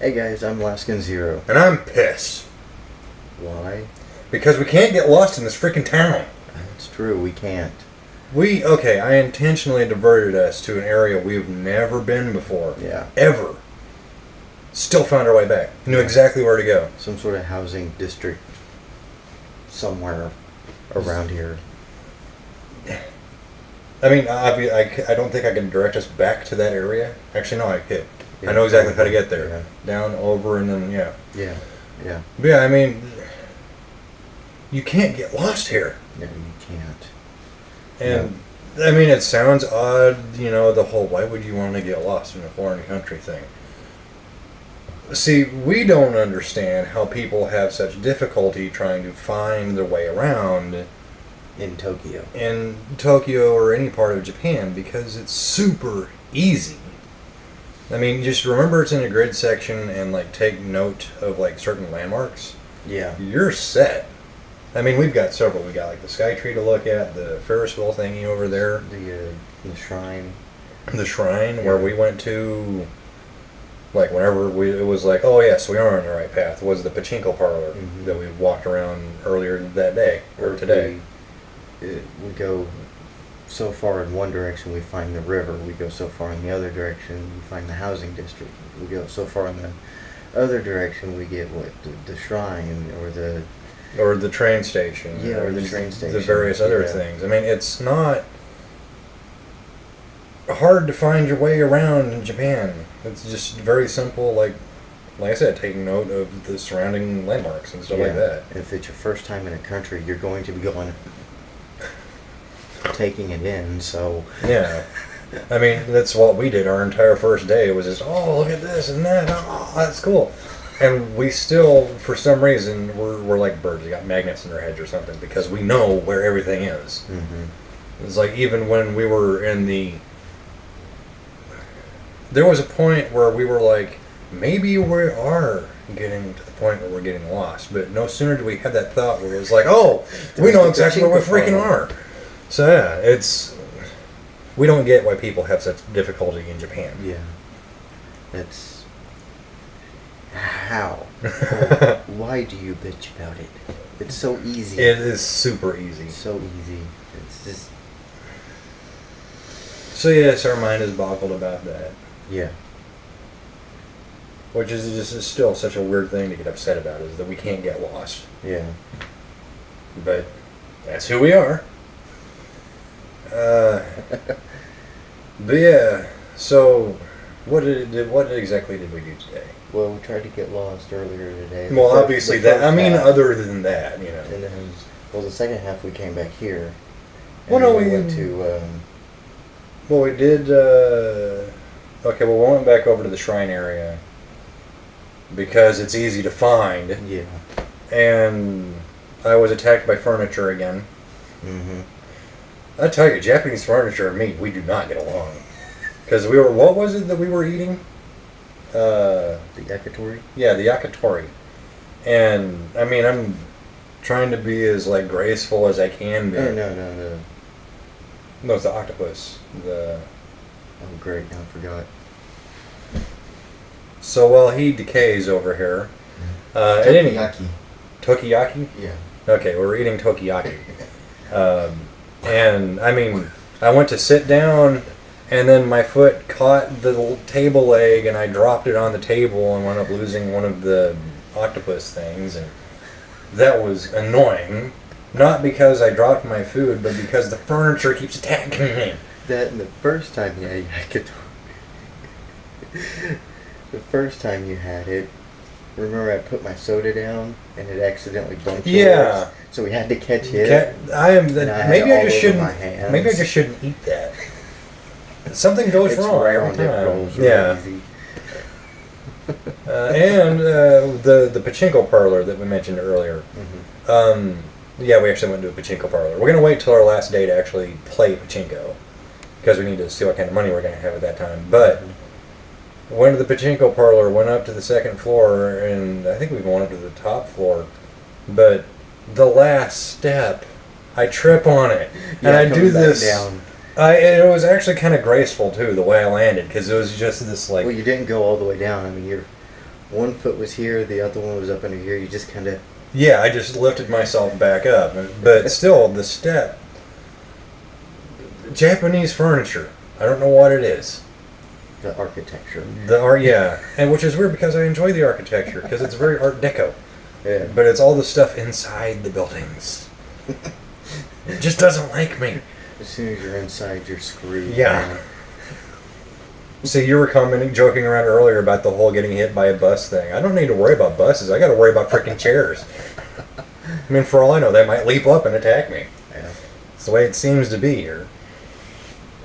Hey guys, I'm Laskin Zero. And I'm pissed. Why? Because we can't get lost in this freaking town. It's true, we can't. I intentionally diverted us to an area we've never been before. Yeah. Ever. Still found our way back. Knew exactly where to go. Some sort of housing district somewhere around here. I mean, I don't think I can direct us back to that area. Actually, no, I could. I know exactly how to get there. Yeah. Down, over, and then, Yeah. But yeah, I mean, you can't get lost here. No, you can't. And, I mean, it sounds odd, the whole why would you want to get lost in a foreign country thing. See, we don't understand how people have such difficulty trying to find their way around In Tokyo. in Tokyo or any part of Japan because it's super easy. I mean, just remember it's in a grid section and take note of certain landmarks. Yeah. You're set. I mean, we've got several. We got the Sky Tree to look at, the Ferris wheel thingy over there, The shrine. the shrine where we went to. Whenever it was oh yes, we are on the right path. Was the pachinko parlor that we walked around earlier that day or today? We go so far in one direction, we find the river. We go so far in the other direction, we find the housing district. We go so far in the other direction, we get the shrine Or the train station. Yeah, or the train station. The various other things. I mean, it's not hard to find your way around in Japan. It's just very simple, like I said, taking note of the surrounding landmarks and stuff like that. If it's your first time in a country, you're going to be taking it in, so... Yeah. I mean, that's what we did our entire first day. It was just, oh, look at this and that. Oh, that's cool. And we still, for some reason, we're like birds. We got magnets in our heads or something because we know where everything is. Mm-hmm. It's even when we were in the... There was a point where we were maybe we are getting to the point where we're getting lost. But no sooner did we have that thought where it was oh, we know exactly where we freaking are. So yeah, we don't get why people have such difficulty in Japan. Yeah. It's... How? Why do you bitch about it? It's so easy. It is super easy. So easy. It's just... So yes, our mind is boggled about that. Yeah. Which is just still such a weird thing to get upset about, is that we can't get lost. Yeah. But that's who we are. But yeah, so what exactly did we do today? Well, we tried to get lost earlier today. Well, obviously that. I mean, other than that, And then, the second half we came back here. Well, no, we went to. Well, we did. Okay, well, we went back over to the shrine area because it's easy to find. Yeah. And I was attacked by furniture again. Mm-hmm. I tell you, Japanese furniture and me, we do not get along. Because we were, what was it that we were eating? The yakitori? Yeah, the yakitori. And, I mean, I'm trying to be as, graceful as I can be. No. No, it's the octopus. Oh, great, I forgot. So while he decays over here... Tokiyaki. Tokiyaki? Yeah. Okay, we're eating tokiyaki. And, I mean, I went to sit down, and then my foot caught the table leg, and I dropped it on the table and wound up losing one of the octopus things, and that was annoying. Not because I dropped my food, but because the furniture keeps attacking me. That and the first time you had yakitori. The first time you had it, remember I put my soda down and it accidentally bumped yours? So we had to catch it. Maybe I just shouldn't eat that. Something goes wrong every time. Yeah. Easy. And the pachinko parlor that we mentioned earlier. Mm-hmm. Yeah, we actually went to a pachinko parlor. We're gonna wait till our last day to actually play pachinko because we need to see what kind of money we're gonna have at that time. But went to the pachinko parlor, went up to the second floor, and I think we went up to the top floor. But the last step, I trip on it, and I do this. Down. It was actually kind of graceful too, the way I landed, because it was just this Well, you didn't go all the way down. I mean, you're one foot was here, the other one was up under here. You just kind of. Yeah, I just lifted myself back up, but still, the step. Japanese furniture. I don't know what it is. The architecture. The art, yeah, and which is weird because I enjoy the architecture because it's very Art Deco. Yeah. But it's all the stuff inside the buildings. It just doesn't like me. As soon as you're inside, you're screwed. Yeah. See, you were joking around earlier about the whole getting hit by a bus thing. I don't need to worry about buses. I got to worry about freaking chairs. I mean, for all I know, they might leap up and attack me. Yeah. It's the way it seems to be here.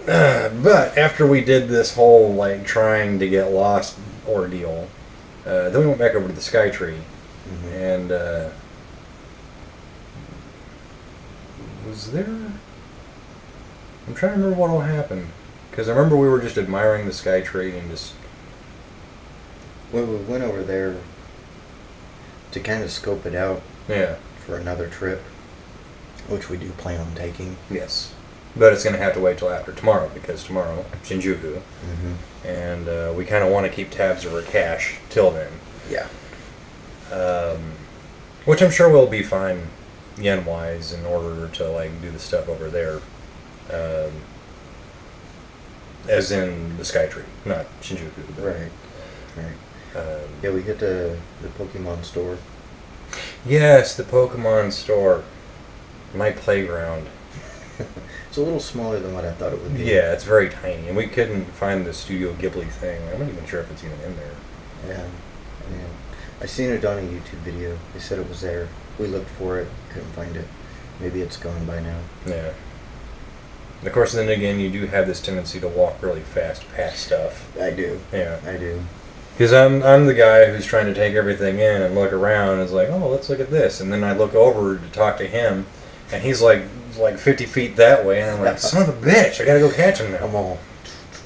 But after we did this whole like trying to get lost ordeal, then we went back over to the Skytree, Mm-hmm. and was there? I'm trying to remember what all happened because I remember we were just admiring the Skytree and just. Well, we went over there to kind of scope it out Yeah. for another trip, which we do plan on taking. Yes. But it's going to have to wait till after tomorrow because tomorrow, Shinjuku, Mm-hmm. and we kind of want to keep tabs over cash till then. Yeah. Which I'm sure will be fine yen-wise in order to like do the stuff over there. As in the Skytree, not Shinjuku. But, Right. Right. Yeah, we hit the Pokemon store. Yes, the Pokemon store. My playground. It's a little smaller than what I thought it would be. Yeah, it's very tiny, and we couldn't find the Studio Ghibli thing. I'm not even sure if it's even in there. Yeah. Yeah. I seen it on a YouTube video. They said it was there. We looked for it, couldn't find it. Maybe it's gone by now. Yeah. And of course, then again, you do have this tendency to walk really fast past stuff. I do. Yeah. I do. Because I'm the guy who's trying to take everything in and look around and is like, oh, let's look at this. And then I look over to talk to him, and he's like 50 feet that way, and I'm like, son of a bitch, I gotta go catch him now. I'm all.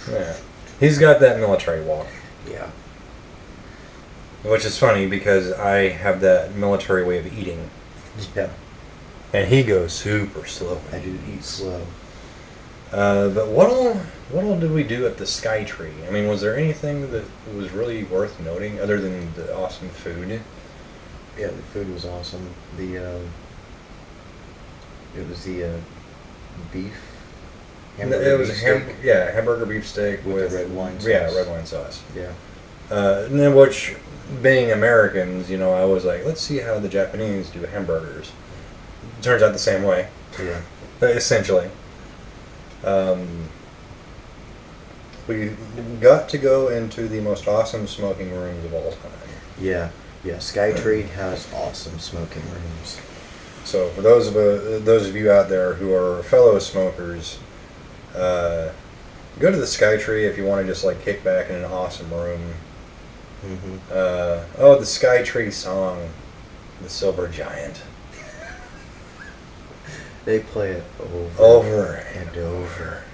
Yeah. He's got that military walk. Yeah. Which is funny because I have that military way of eating. Yeah. And he goes super slow. I do eat slow. But what all did we do at the Skytree? I mean, was there anything that was really worth noting other than the awesome food? Yeah, the food was awesome. It was the beef. It was beef steak hamburger beef steak with the red wine sauce. Yeah, red wine sauce. Yeah. And then which, being Americans, you know, I was like, let's see how the Japanese do hamburgers. Turns out the same way. Yeah. Essentially. We got to go into the most awesome smoking rooms of all time. Yeah. Yeah. Skytree has awesome smoking rooms. So for those of you out there who are fellow smokers, go to the Skytree if you want to just like kick back in an awesome room. Mm-hmm. The Skytree song, "The Silver Giant." They play it Over and over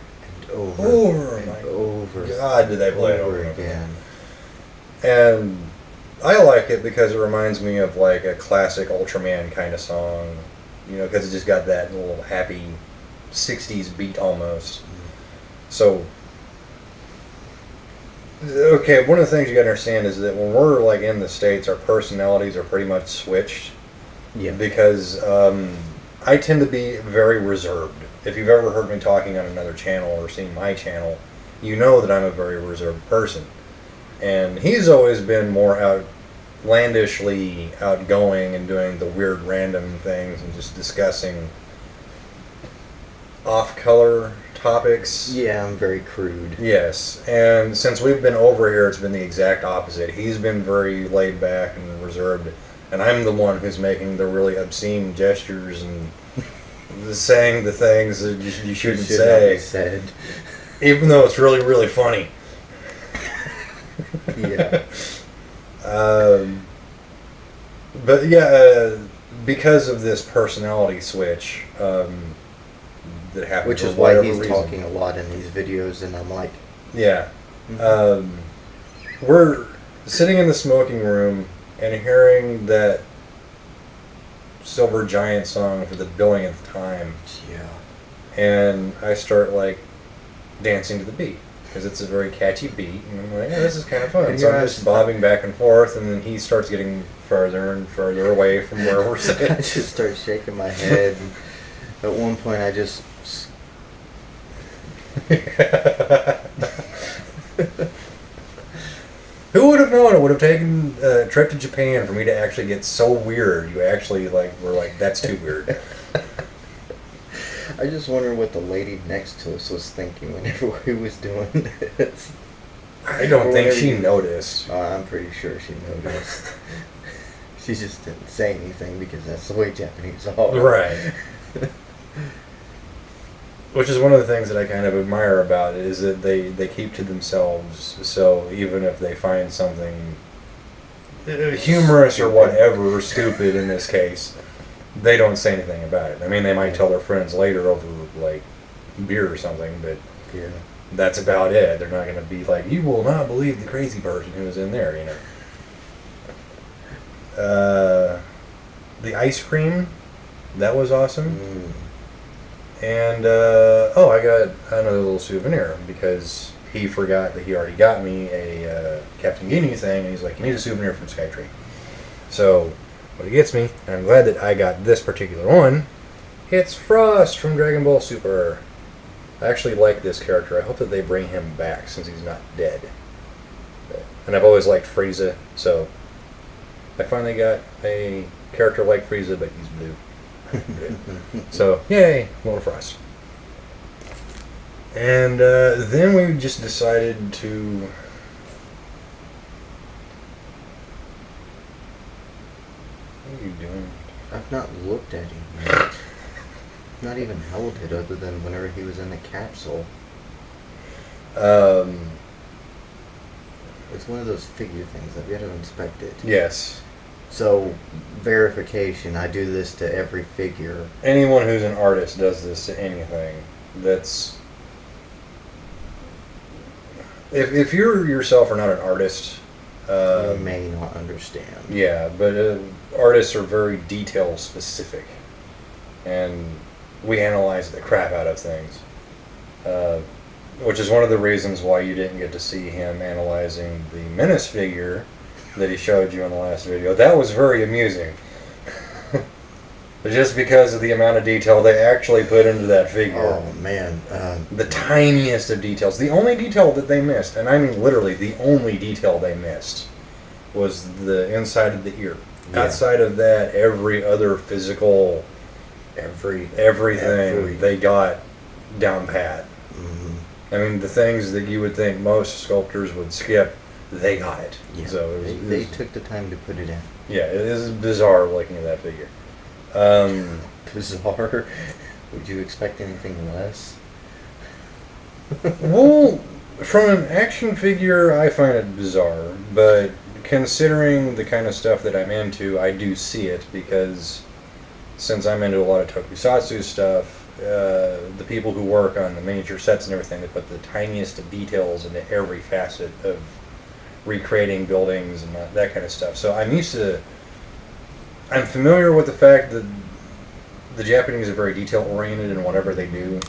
and over Over, and my over. God, did they play it over over again? And I like it because it reminds me of like a classic Ultraman kind of song, you know, because it just got that little happy 60s beat almost. So, okay, one of the things you gotta understand is that when we're like in the States, our personalities are pretty much switched. Yeah. Because I tend to be very reserved. If you've ever heard me talking on another channel or seen my channel, you know that I'm a very reserved person. And he's always been more outlandishly outgoing and doing the weird random things and just discussing off-color topics. Yeah, I'm very crude. Yes, and since we've been over here, it's been the exact opposite. He's been very laid back and reserved, and I'm the one who's making the really obscene gestures and saying the things that you shouldn't Should say. not be said. Even though it's really, really funny. Yeah. But yeah, because of this personality switch that happened, Which for is why whatever he's reason. talking a lot in these videos, and I'm like, Yeah. Mhm. We're sitting in the smoking room and hearing that Silver Giant song for the billionth time, yeah. and I start like dancing to the beat. because it's a very catchy beat, and I'm like, this is kind of fun. And So your I'm eyes- just bobbing back and forth, and then he starts getting further and further away from where we're I sitting. just start shaking my head. And at one point, I just. Who would have known? It would have taken a trip to Japan for me to actually get so weird. You actually were like, that's too weird. I just wonder what the lady next to us was thinking whenever we was doing this. I don't Or think whenever she you- noticed. I'm pretty sure she noticed. She just didn't say anything because that's the way Japanese are. Right. Which is one of the things that I kind of admire about it, is that they keep to themselves. So even if they find something humorous or whatever, stupid in this case, they don't say anything about it. I mean, they might tell their friends later over like beer or something, but Yeah. that's about it. They're not going to be like, you will not believe the crazy person who was in there, you know. The ice cream, that was awesome. Mm. And, I got another little souvenir because he forgot that he already got me a Captain Guinea thing, and he's like, you need a souvenir from Skytree. So, what he gets me, and I'm glad that I got this particular one, it's Frost from Dragon Ball Super. I actually like this character. I hope that they bring him back since he's not dead. And I've always liked Frieza, so I finally got a character like Frieza, but he's blue. So, yay, Lord of Frost. And then we just decided to... What are you doing? I've not looked at him yet. Not even held it other than whenever he was in the capsule. It's one of those figure things. I've got to inspect it. Yes. So, verification. I do this to every figure. Anyone who's an artist does this to anything. That's... If you yourself are not an artist... You may not understand. Yeah, but artists are very detail specific, and we analyze the crap out of things, which is one of the reasons why you didn't get to see him analyzing the Menace figure that he showed you in the last video. That was very amusing. Just because of the amount of detail they actually put into that figure. Oh man. The tiniest of details. The only detail that they missed, and I mean literally the only detail they missed, was the inside of the ear. Yeah. Outside of that, every other physical, everything they got down pat. Mhm. I mean, the things that you would think most sculptors would skip, they got it. Yeah. So it was, They took the time to put it in. yeah, it is bizarre looking at that figure. Bizarre. Would you expect anything less? Well, from an action figure, I find it bizarre, but considering the kind of stuff that I'm into, I do see it, because since I'm into a lot of tokusatsu stuff, the people who work on the miniature sets and everything, they put the tiniest of details into every facet of recreating buildings and that kind of stuff. So I'm familiar with the fact that the Japanese are very detail oriented in whatever they do,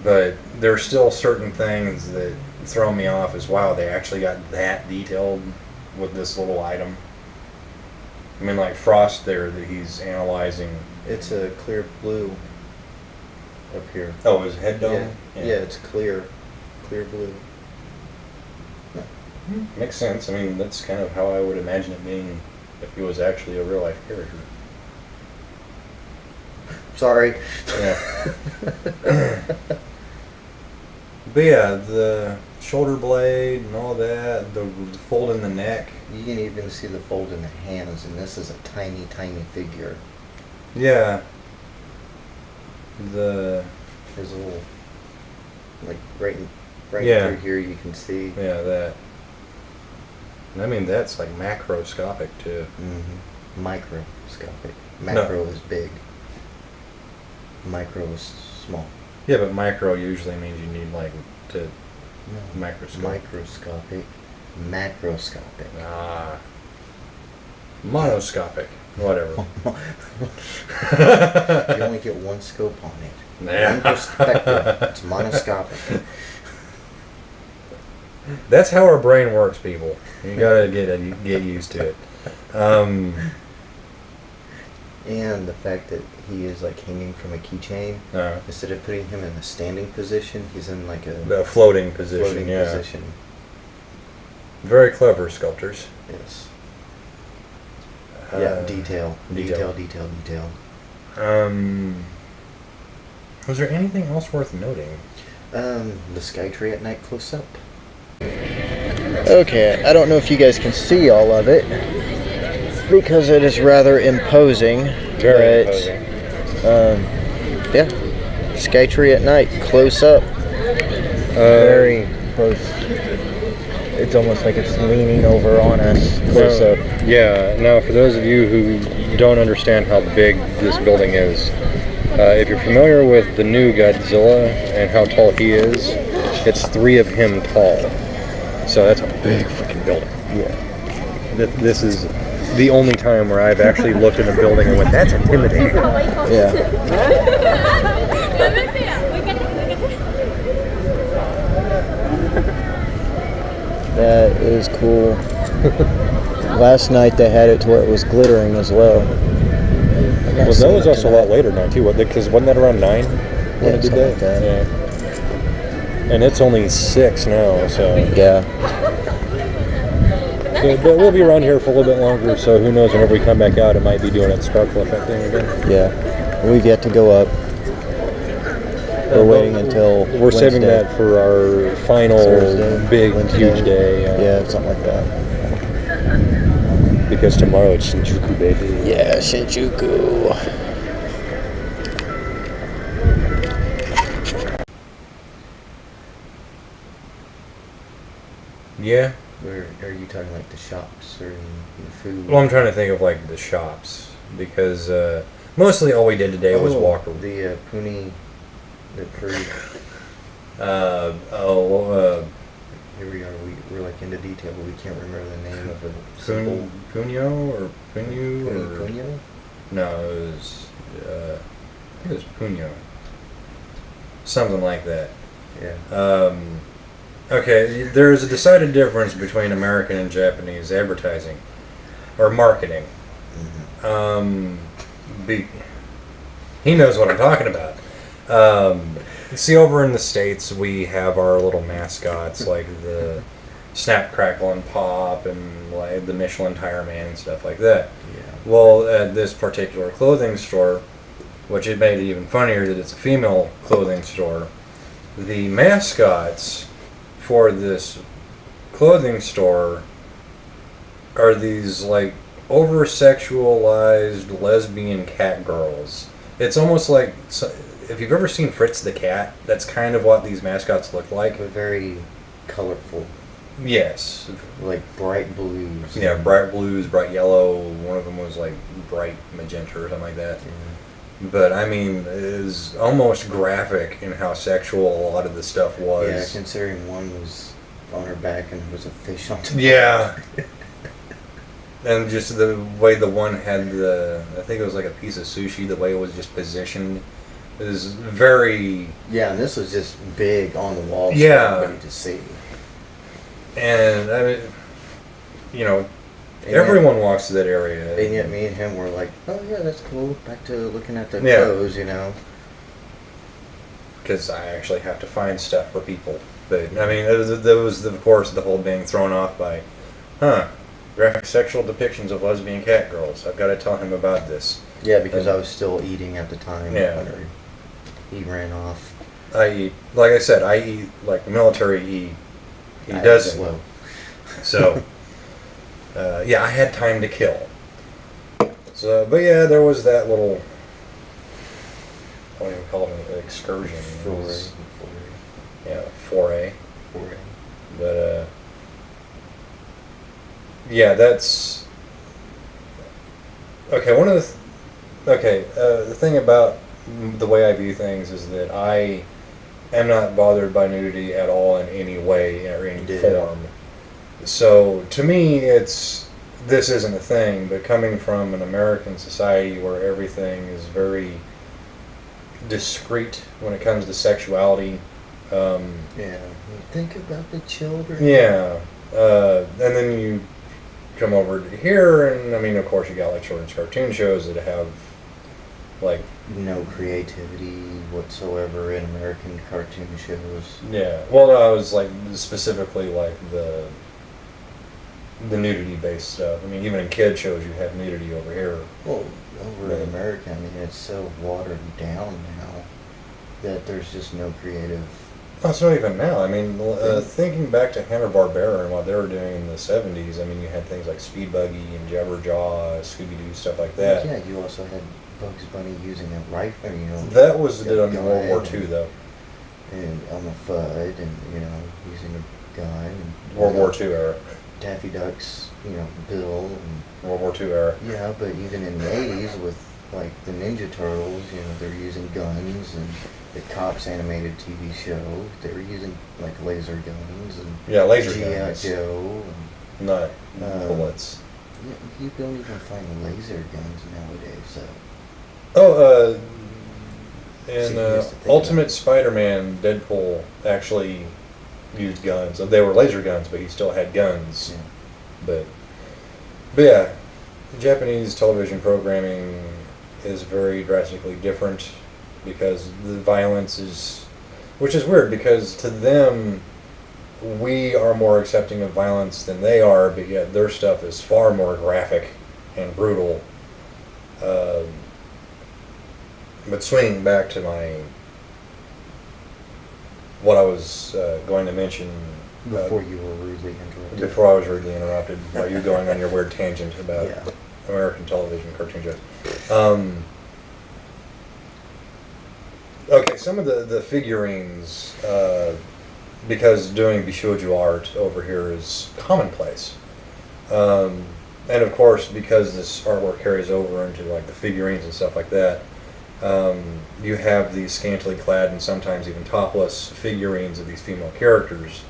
but there are still certain things that throw me off as, wow, they actually got that detailed with this little item. I mean, like Frost there that he's analyzing. It's a clear blue up here. Oh, his head dome? Yeah, it's clear blue. Makes sense. I mean, that's kind of how I would imagine it being if he was actually a real life character. Sorry. Yeah. But yeah, the shoulder blade and all that, the fold in the neck. You can even see the fold in the hands, and this is a tiny, tiny figure. Yeah. There's a little, like right Yeah. through here you can see. Yeah, that. And I mean, that's like macroscopic too. Mm-hmm. Microscopic. Macro is big. Micro is small. Yeah, but micro usually means you need like to No. microscope. Microscopic. Macroscopic. Ah. Monoscopic. Whatever. You only get one scope on it. Yeah. One perspective. It's monoscopic. That's how our brain works, people. You gotta get used to it. And the fact that he is like hanging from a keychain, instead of putting him in a standing position, he's in like a floating position. Floating position. Very clever sculptors. Yes. Yeah, detail. Was there anything else worth noting? The sky tree at night close up. Okay, I don't know if you guys can see all of it because it is rather imposing. Very imposing. Yeah, sky tree at night close up. Very close. It's almost like it's leaning over on us close up. Yeah, now for those of you who don't understand how big this building is, if you're familiar with the new Godzilla and how tall he is, it's 3 of him tall. So that's a big freaking building. Yeah. This is the only time where I've actually looked at a building and went, that's intimidating. Yeah. That is cool. Last night they had it to where it was glittering as well. Well, that was also a lot later now too, because wasn't that around 9 when it did that? Like that? Yeah. And it's only 6 now, so yeah. So, but we'll be around here for a little bit longer, so who knows, whenever we come back out, it might be doing that sparkle effect thing again. Yeah. We've yet to go up. We're waiting until we're Wednesday. saving that for our final Thursday, big, Wednesday. huge day. Yeah, something like that. Because tomorrow it's Shinjuku, baby. Yeah, Shinjuku. Yeah. Where are you talking, like the shops or the food? Well, I'm trying to think of like the shops because mostly all we did today was walk. The Puni, the Puri. Here we are. We're like into detail, but we can't remember the name of it. Punyo or Punyu or Punyo? No, it was I think it was Punyo. Something like that. Yeah. Okay, there is a decided difference between American and Japanese advertising or marketing. Mm-hmm. He knows what I'm talking about. See, over in the States, we have our little mascots like the Snap, Crackle, and Pop, and like the Michelin Tire Man and stuff like that. Yeah. Well, at this particular clothing store, which it made it even funnier that it's a female clothing store, the mascots for this clothing store are these like over-sexualized lesbian cat girls. It's almost like, if you've ever seen Fritz the Cat, that's kind of what these mascots look like. But very colorful. Yes. Like bright blues. Yeah, bright blues, bright yellow. One of them was like bright magenta or something like that. Yeah. But I mean, it is almost graphic in how sexual a lot of the stuff was. Yeah, considering one was on her back and there was a fish on top. Yeah. And just the way the one had I think it was like a piece of sushi, the way it was just positioned is very... Yeah, and this was just big on the wall for everybody to see. And, I mean, you know, everyone walks to that area. And yet me and him were like, oh yeah, that's cool. Back to looking at the clothes, you know. Because I actually have to find stuff for people. But, I mean, there was, of course, the whole being thrown off by, graphic sexual depictions of lesbian cat girls. I've got to tell him about this. Yeah, because I was still eating at the time. Yeah. He ran off. I eat, like I said, I eat like military eat. He doesn't. Slow. So, yeah, I had time to kill. So, but yeah, there was that little, I don't even call it an excursion. Foray. But, yeah, that's, okay, the thing about the way I view things is that I am not bothered by nudity at all in any way or any form. So to me, this isn't a thing, but coming from an American society where everything is very discreet when it comes to sexuality, Yeah. Think about the children. Yeah, and then you come over to here, and I mean, of course, you got like children's cartoon shows that have like No creativity whatsoever in American cartoon shows. yeah. Well, no, I was like specifically like the nudity based stuff. I mean, even in kid shows, you have nudity over here. Well, over in America, I mean, it's so watered down now that there's just no creative. Oh, it's not even now. I mean, thinking back to Hanna-Barbera and what they were doing in the 70s, I mean, you had things like Speed Buggy and Jabberjaw, Scooby-Doo, stuff like that. Yeah, you also had Bugs Bunny using a rifle, That was did a under World War gun II, though. and on the Fudd, and using a gun. And, World War II era. Daffy Duck's, Bill, and World War II era. yeah, but even in the 80s with like the Ninja Turtles, they're using guns, and the Cops animated TV show, they were using like laser guns and Yeah, laser G.I. guns. Joe. Not Um, bullets. You don't even find laser guns nowadays, so. Oh, in See, you used to think Ultimate about it. Spider-Man, Deadpool actually used guns. They were laser guns, but he still had guns. Yeah. But yeah, Japanese television programming is very drastically different because the violence is, which is weird because to them, we are more accepting of violence than they are, but yet their stuff is far more graphic and brutal. But swinging back to what I was going to mention Before you were rudely interrupted. before I was rudely interrupted by you going on your weird tangent about Yeah. American television cartoon shows. Okay, some of the figurines, because doing Bishoujo art over here is commonplace. And of course, because this artwork carries over into like the figurines and stuff like that, you have these scantily clad and sometimes even topless figurines of these female characters.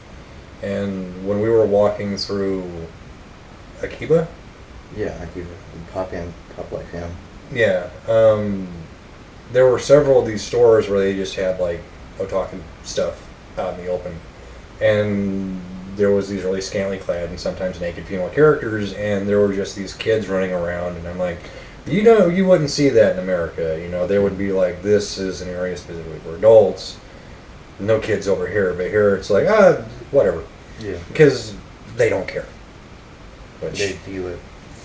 And when we were walking through Akiba, Yeah, I give Pop Life Him. yeah, there were several of these stores where they just had like otaku stuff out in the open, and there was these really scantily clad and sometimes naked female characters, and there were just these kids running around, and I'm like, you wouldn't see that in America. There would be like, this is an area specifically for adults, no kids over here, but here it's like, whatever, Yeah. because they don't care. Which, They view it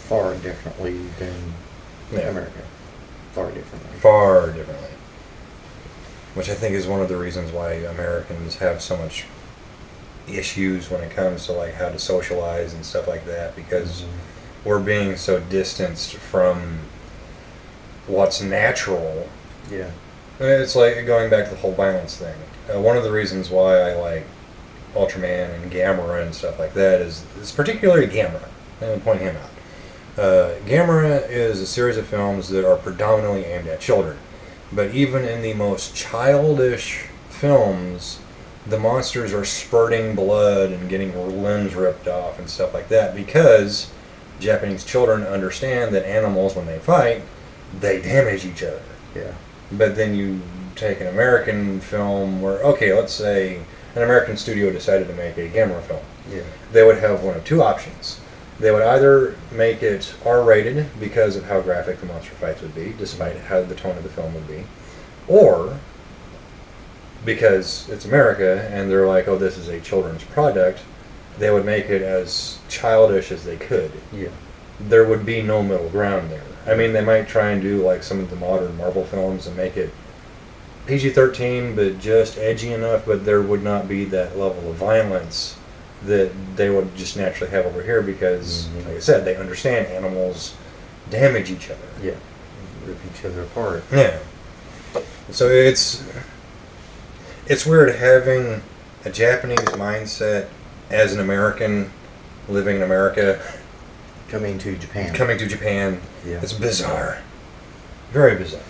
far differently than yeah. America. Far differently. Far differently. Which I think is one of the reasons why Americans have so much issues when it comes to like how to socialize and stuff like that, because we're being so distanced from what's natural. Yeah. It's like going back to the whole violence thing. One of the reasons why I like Ultraman and Gamera and stuff like that is particularly Gamera. I'm going to point him out. Gamera is a series of films that are predominantly aimed at children. But even in the most childish films, the monsters are spurting blood and getting limbs ripped off and stuff like that, because Japanese children understand that animals, when they fight, they damage each other. Yeah. But then you take an American film where, okay, let's say an American studio decided to make a Gamera film. Yeah. They would have one of two options. They would either make it R-rated because of how graphic the monster fights would be, despite how the tone of the film would be, or because it's America and they're like, oh, this is a children's product, they would make it as childish as they could. Yeah. There would be no middle ground there. I mean, they might try and do like some of the modern Marvel films and make it PG-13, but just edgy enough, but there would not be that level of violence that they would just naturally have over here, because, like I said, they understand animals damage each other. Yeah. Rip each other apart. Yeah. So it's weird having a Japanese mindset as an American living in America Coming to Japan. coming to Japan. Yeah. It's bizarre. Very bizarre.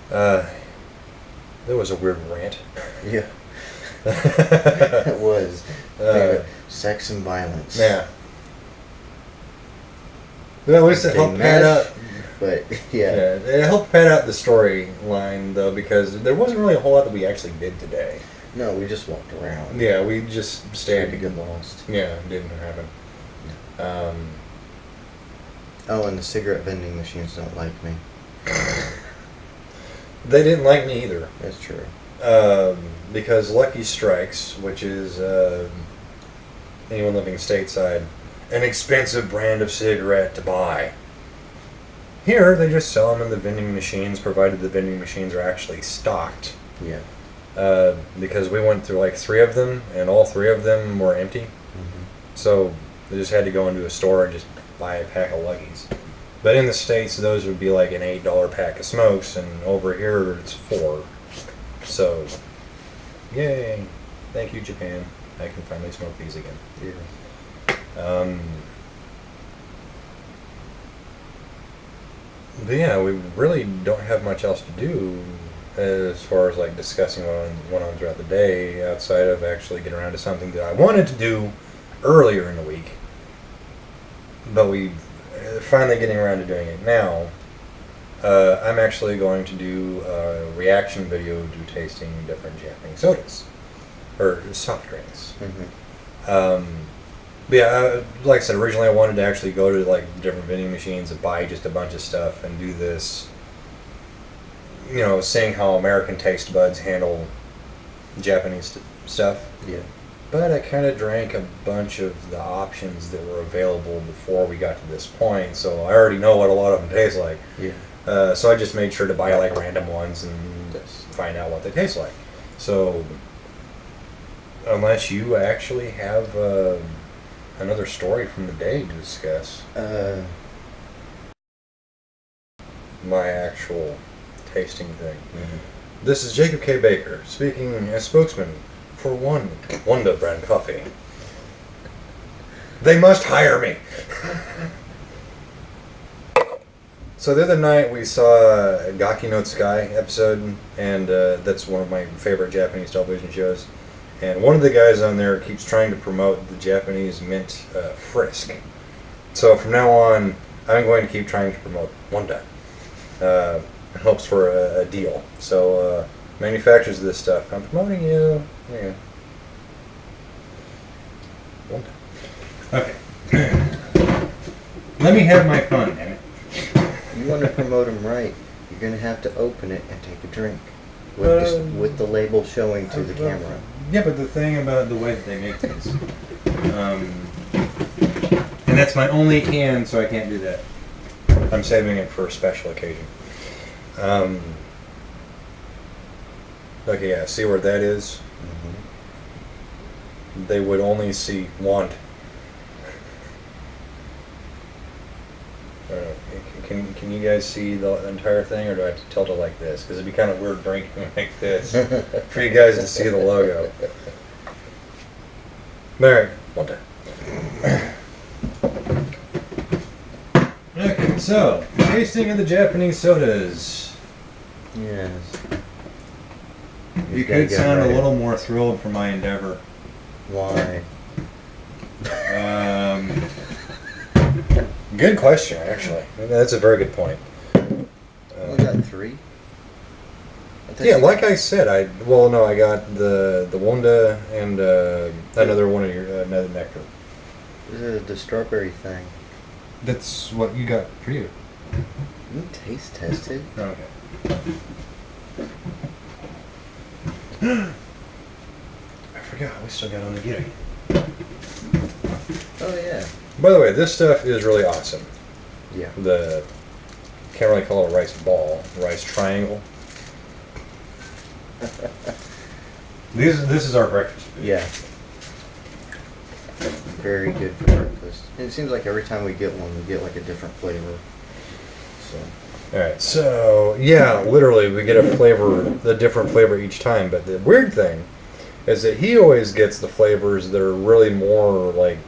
That was a weird rant. Yeah. It was. Uh, Sex and violence. Yeah. But at least it They helped pad mesh, out. But yeah. Yeah, it helped pad out the storyline though, because there wasn't really a whole lot that we actually did today. No, we just walked around. Yeah, we just Tried stayed. to get lost. Yeah, didn't happen. Oh, and the cigarette vending machines don't like me. They didn't like me either. That's true. Because Lucky Strikes, which is anyone living stateside, an expensive brand of cigarette to buy. Here, they just sell them in the vending machines, provided the vending machines are actually stocked. Yeah. Because we went through like 3 of them, and all 3 of them were empty. Mm-hmm. So they just had to go into a store and just buy a pack of Luckies. But in the States, those would be like an $8 pack of smokes, and over here it's 4. So, yay! Thank you, Japan. I can finally smoke these again. Yeah. But yeah, we really don't have much else to do as far as like discussing what went on throughout the day, outside of actually getting around to something that I wanted to do earlier in the week. But we finally getting around to doing it now. I'm actually going to do a reaction video to tasting different Japanese sodas or soft drinks. Mm-hmm. But yeah, like I said, originally I wanted to actually go to like different vending machines and buy just a bunch of stuff and do this, you know, seeing how American taste buds handle Japanese stuff. Yeah. But I kind of drank a bunch of the options that were available before we got to this point, so I already know what a lot of them taste like. Yeah. So I just made sure to buy like random ones and find out what they taste like. So unless you actually have another story from the day to discuss, my actual tasting thing. Mm-hmm. This is Jacob K. Baker speaking as spokesman for Wanda brand coffee. They must hire me. So the other night we saw a Gaki no Tsukai episode, and that's one of my favorite Japanese television shows. And one of the guys on there keeps trying to promote the Japanese mint Frisk. So from now on, I'm going to keep trying to promote Wanda. In hopes for a deal. So manufacturers of this stuff, I'm promoting you. Yeah. Wanda. Okay. Let me have my fun, damn it. You want to promote them right, you're going to have to open it and take a drink. With the label showing to the camera. Yeah, but the thing about the way that they make things. And that's my only can, so I can't do that. I'm saving it for a special occasion. Okay, yeah, see where that is? Mm-hmm. They would only see one. Can you guys see the entire thing, or do I have to tilt it like this? Because it'd be kind of weird drinking like this for you guys to see the logo. Alright, one time. Okay, so, tasting of the Japanese sodas. Yes. You could sound a little more thrilled for my endeavor. Why? Good question, actually. That's a very good point. We got 3. Yeah, like I said, I got the Wanda and another one of your another nectar. The strawberry thing. That's what you got for you. You taste tested? Okay. I forgot, we still got on the giddy. Oh yeah. By the way, this stuff is really awesome. Yeah. Can't really call it a rice ball, rice triangle. This is our breakfast food. Yeah. Very good for breakfast. And it seems like every time we get one, we get like a different flavor. So. Alright, so, yeah, literally, we get a different flavor each time, but the weird thing is that he always gets the flavors that are really more, like,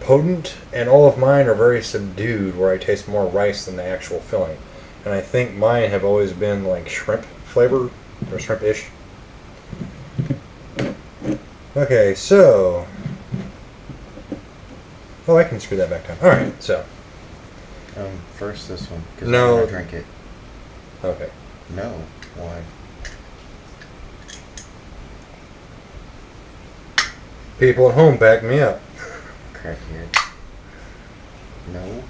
potent, and all of mine are very subdued, where I taste more rice than the actual filling. And I think mine have always been, like, shrimp flavor, or shrimp-ish. Okay, so... Oh, I can screw that back down. Alright, so... First this one, because No. I'm going to drink it. Okay. No. Why? People at home, back me up. Crackhead. No.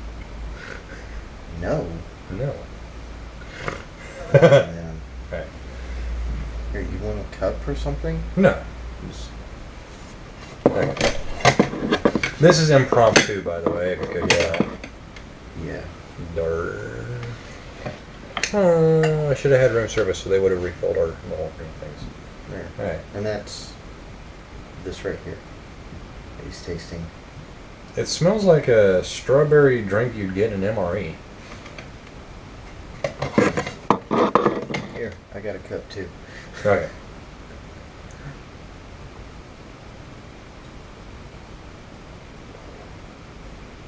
No. No. Oh, man. Right. Here, you want a cup or something? No. Okay. This is impromptu, by the way, because Yeah. I should have had room service, so they would have refilled our little things. There. All right. And that's this right here. He's tasting. It smells like a strawberry drink you'd get in an MRE. Here, I got a cup too. Okay.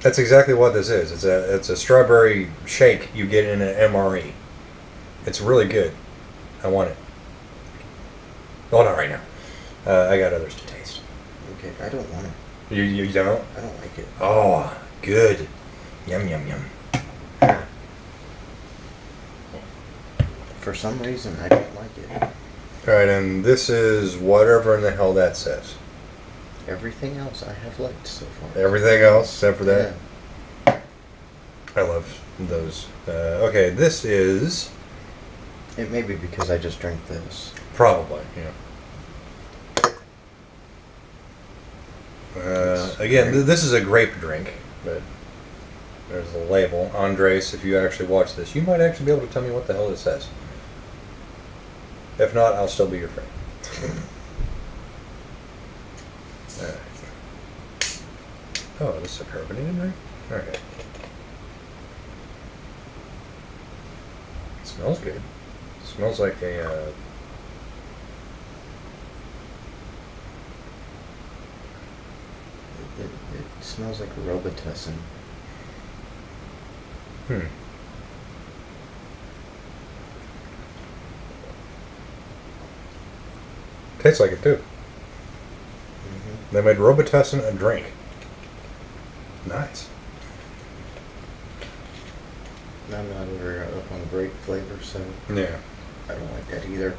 That's exactly what this is. It's a strawberry shake you get in an MRE. It's really good. I want it. Oh, not right now. I got others to taste. Okay, I don't want it. You don't? I don't like it. Oh, good. Yum, yum, yum. For some reason, I don't like it. Alright, and this is whatever in the hell that says. Everything else I have liked so far. Everything else except for that? Yeah. I love those. Okay, this is... It may be because I just drank this. Probably, yeah. Again, this is a grape drink, but there's the label. Andres, if you actually watch this, you might actually be able to tell me what the hell it says. If not, I'll still be your friend. Oh, this is a carbonated drink? Okay. It smells good. It smells like a... It smells like Robitussin. Tastes like it too. Mm-hmm. They made Robitussin a drink. Nice. I'm not over up on grape flavor, so Yeah. I don't like that either.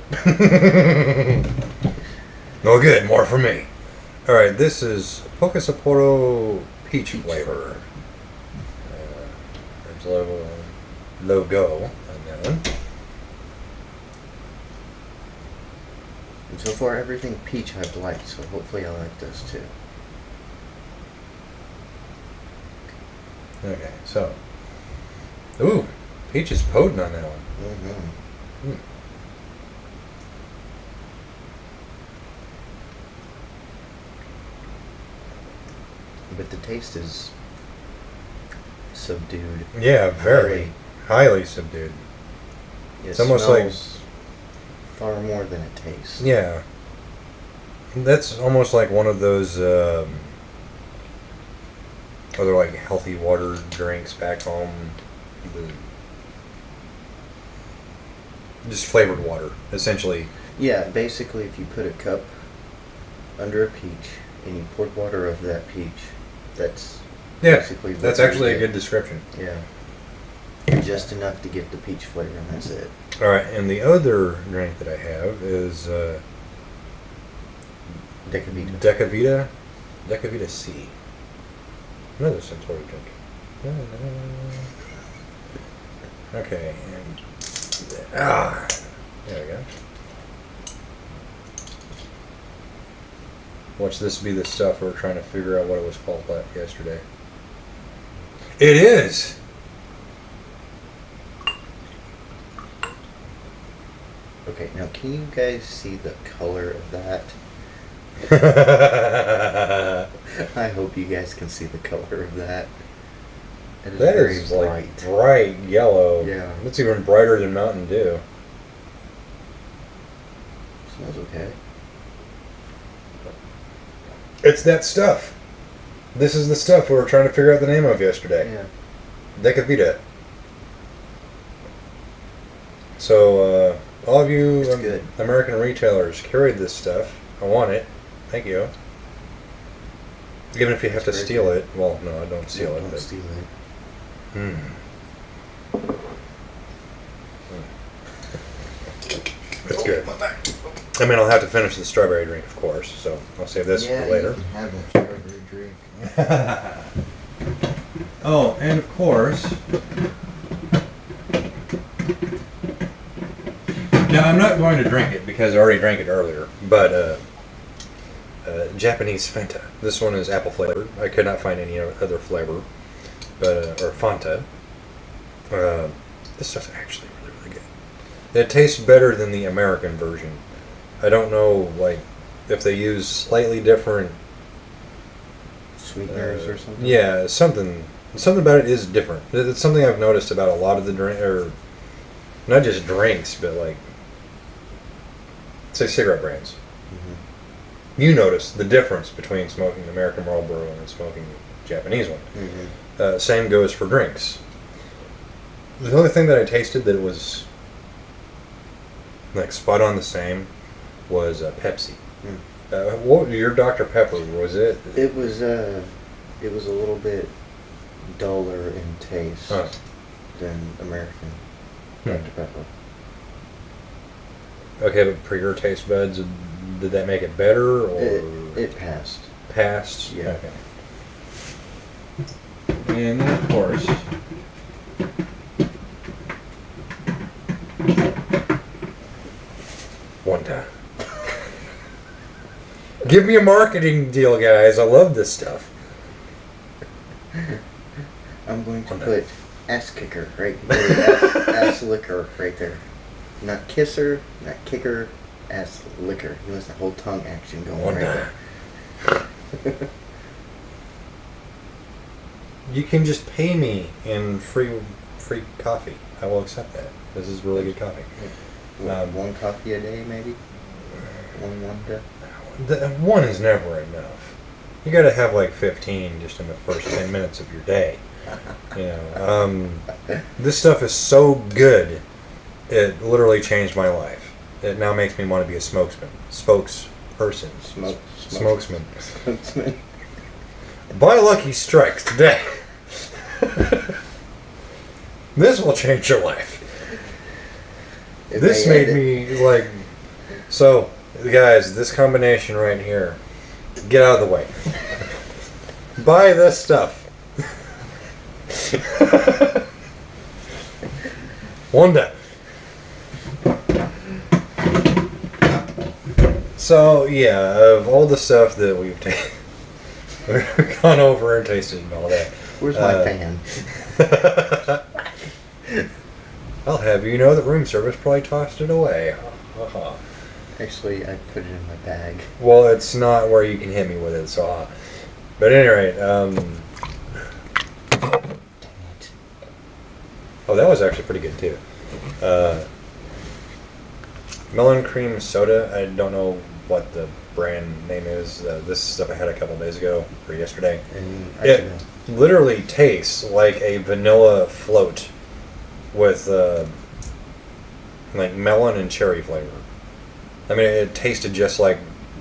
No good. More for me. All right. This is Poca Sapporo peach flavor. There's a logo on that one. And so far, everything peach I've liked, so hopefully I like this too. Okay. So. Ooh, peach is potent on that one. Mm-hmm. But the taste is subdued. Yeah, very highly subdued. It's almost like far more than it tastes. Yeah. That's almost like one of those other like healthy water drinks back home. Just flavored water, essentially. Yeah, basically, if you put a cup under a peach and you poured water over that peach, that's basically what that's you actually a get. good description. Yeah. Just enough to get the peach flavor, and that's it. All right, and the other drink that I have is Decavita. Decavita C. Another Centauri drink. Okay, and there we go. Watch this be the stuff we're trying to figure out what it was called yesterday. It is. Okay, now can you guys see the color of that? I hope you guys can see the color of that. It is That very is bright. like bright yellow. Yeah. It's even brighter than Mountain Dew. Smells okay. It's that stuff. This is the stuff we were trying to figure out the name of yesterday. Yeah. Decavita. So, all of you It's good. American retailers carried this stuff. I want it. Thank you. Even if you have to It's very steal good. it. Well, no, I don't steal it. Don't But, steal it. It's good. I mean, I'll have to finish the strawberry drink, of course, so I'll save this Yeah, for later. you can have that strawberry drink. Oh, and of course... Now, I'm not going to drink it because I already drank it earlier, but Japanese Fanta. This one is apple flavored. I could not find any other flavor, but or Fanta. This stuff's actually really, really good. It tastes better than the American version. I don't know, like, if they use slightly different Sweeteners or something? Yeah, something about it is different. It's something I've noticed about a lot of the drink, or not just drinks, but like, say cigarette brands. Mm-hmm. You notice the difference between smoking the American Marlboro and smoking the Japanese one. Mm-hmm. Same goes for drinks. The only thing that I tasted that was like spot on the same was Pepsi. Mm. What your Dr. Pepper was it? It was a little bit duller in taste than American Dr. Pepper. Okay, but for your taste buds, did that make it better, or It passed. Passed? Yeah. Okay. And then, of course, one time. Give me a marketing deal, guys. I love this stuff. I'm going to put ass kicker right there. Ass liquor right there. Not kisser, not kicker, ass liquor. He wants the whole tongue action going One right time. there. You can just pay me in free coffee. I will accept that. This is really good coffee. One coffee a day, maybe? One day? One is never enough. You got to have like 15 just in the first 10 minutes of your day. You know, this stuff is so good. It literally changed my life. It now makes me want to be a spokesperson. Smokesman. Spokesman. Buy Lucky Strikes today. This will change your life. This made me like... So, guys, this combination right here, get out of the way. Buy this stuff. One day. So, yeah, of all the stuff that we've gone over and tasted and all that. Where's my fan? I'll have you know that room service probably tossed it away. Actually, I put it in my bag. Well, it's not where you can hit me with it, so... But at any rate, oh, that was actually pretty good, too. Melon cream soda. I don't know what the brand name is. This stuff I had a couple days ago, or yesterday. And It literally tastes like a vanilla float with like melon and cherry flavor. I mean, it tasted just like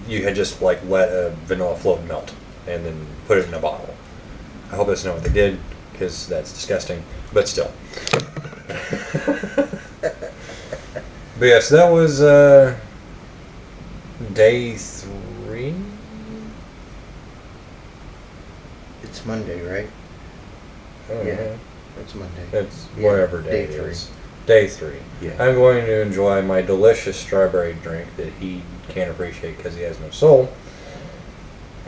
you had just like let a vanilla float melt and then put it in a bottle. I hope that's not what they did, because that's disgusting. But still. But yes, that was day 3. it's Monday, right? Oh, Yeah. It's Monday. It's Yeah, whatever day day it 3. is. Day 3. Yeah. I'm going to enjoy my delicious strawberry drink that he can't appreciate because he has no soul.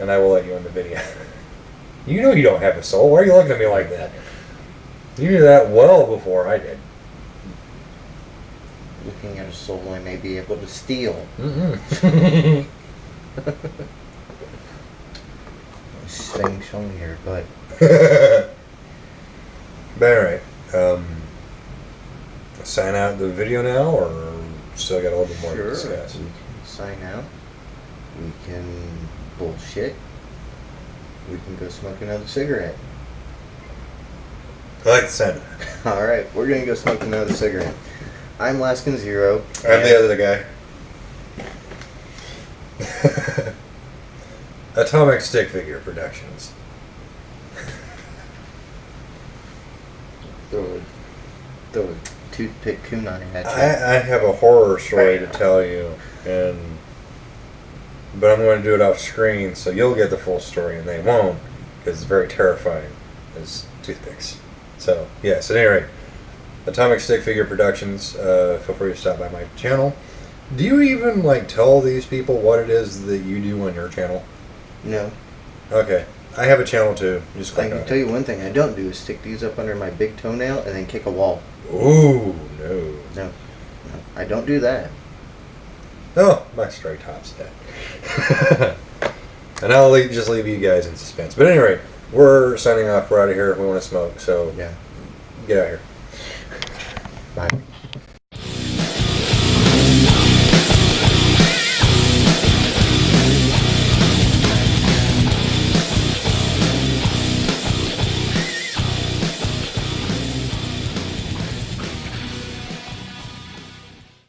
And I will let you in the video. You know you don't have a soul. Why are you looking at me like that? You knew that well before I did. Looking at a soul I may be able to steal. Mm-hmm. Thing shown here, but But alright. Sign out the video now, or still got a little bit more to sure, discuss? we can sign out. We can bullshit. We can go smoke another cigarette. I like the sound of that. Alright, we're gonna go smoke another cigarette. I'm Laskin Zero. I'm the other guy. Atomic Stick Figure Productions. Throw a toothpick kunai at you. I have a horror story to Bam. tell you, but I'm going to do it off screen, so you'll get the full story, and they won't, because it's very terrifying as toothpicks. So, yes, at any rate, Atomic Stick Figure Productions, feel free to stop by my channel. Do you even, like, tell these people what it is that you do on your channel? No. Okay. I have a channel, too. Just I click can on tell it. you one thing I don't do is stick these up under my big toenail and then kick a wall. Ooh, no. No. I don't do that. Oh, my stray top's dead. And I'll just leave you guys in suspense. But anyway, we're signing off. We're out of here. We want to smoke, so Yeah. get out of here. Bye.